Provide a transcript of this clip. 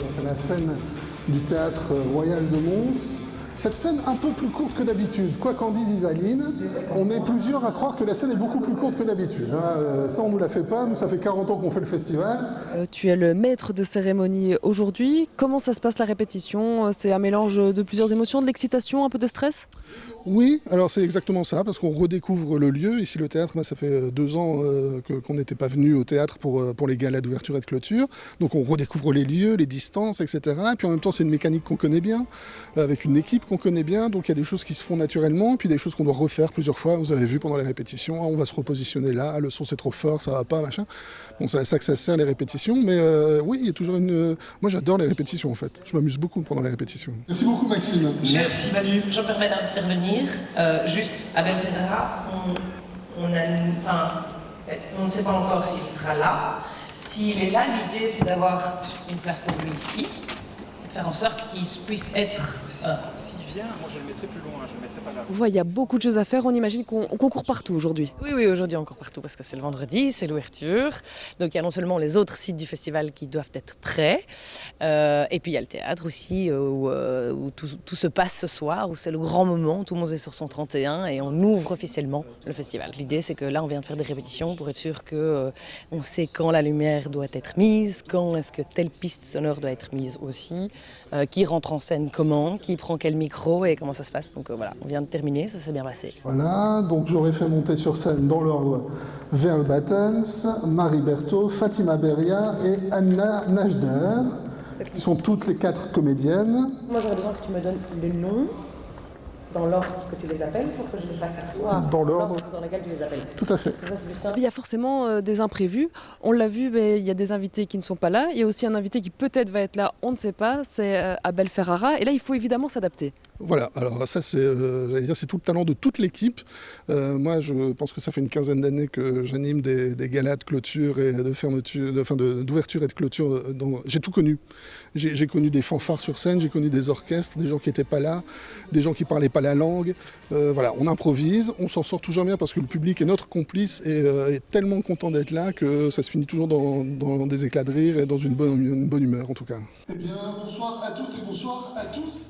C'est la scène du théâtre royal de Mons. Cette scène un peu plus courte que d'habitude, quoi qu'en dise Isaline, on est plusieurs à croire que la scène est beaucoup plus courte que d'habitude. Ça, on ne nous la fait pas, nous ça fait 40 ans qu'on fait le festival. Tu es le maître de cérémonie aujourd'hui. Comment ça se passe la répétition? C'est un mélange de plusieurs émotions, de l'excitation, un peu de stress? Oui, alors c'est exactement ça, parce qu'on redécouvre le lieu. Ici, le théâtre, ça fait 2 ans qu'on n'était pas venu au théâtre pour les galas d'ouverture et de clôture. Donc on redécouvre les lieux, les distances, etc. Et puis en même temps, c'est une mécanique qu'on connaît bien, avec une équipe qu'on connaît bien. Donc il y a des choses qui se font naturellement, puis des choses qu'on doit refaire plusieurs fois. Vous avez vu pendant les répétitions, on va se repositionner là, le son c'est trop fort, ça va pas, machin. Bon, c'est à ça que ça sert les répétitions, mais oui, il y a toujours une... Moi j'adore les répétitions en fait, je m'amuse beaucoup pendant les répétitions. Merci beaucoup Maxime. Merci Manu. Je me permets d'intervenir. Juste, Abel Ferrara, on ne sait pas encore s'il sera là. S'il est là, l'idée c'est d'avoir une place pour lui ici, et de faire en sorte qu'il puisse être... S'il vient, moi je le mettrai plus loin, je le mettrai pas là. On voit, il y a beaucoup de choses à faire. On imagine qu'on court partout aujourd'hui. Oui, aujourd'hui on court partout parce que c'est le vendredi, c'est l'ouverture. Donc il y a non seulement les autres sites du festival qui doivent être prêts, et puis il y a le théâtre aussi où tout se passe ce soir, où c'est le grand moment, tout le monde est sur son 31 et on ouvre officiellement le festival. L'idée c'est que là on vient de faire des répétitions pour être sûr qu'on sait quand la lumière doit être mise, quand est-ce que telle piste sonore doit être mise aussi, qui rentre en scène comment, qui prend quel micro et comment ça se passe. Donc voilà, on vient de terminer, ça s'est bien passé. Voilà, donc j'aurais fait monter sur scène dans l'ordre Verle Battens, Marie Berthaud, Fatima Beria et Anna Najder, qui sont toutes les 4 comédiennes. Moi j'aurais besoin que tu me donnes le nom, dans l'ordre que tu les appelles, pour que je les fasse asseoir. Dans l'ordre Dans lequel tu les appelles. Tout à fait. Comme ça c'est plus simple. Il y a forcément des imprévus. On l'a vu, mais il y a des invités qui ne sont pas là. Il y a aussi un invité qui peut-être va être là, on ne sait pas. C'est Abel Ferrara. Et là, il faut évidemment s'adapter. Voilà, alors ça c'est tout le talent de toute l'équipe. Moi je pense que ça fait une quinzaine d'années que j'anime des galas de clôture et de fermeture, d'ouverture et de clôture. J'ai tout connu. J'ai connu des fanfares sur scène, j'ai connu des orchestres, des gens qui n'étaient pas là, des gens qui ne parlaient pas la langue. Voilà, on improvise, on s'en sort toujours bien parce que le public est notre complice et est tellement content d'être là que ça se finit toujours dans des éclats de rire et dans une bonne humeur en tout cas. Eh bien bonsoir à toutes et bonsoir à tous.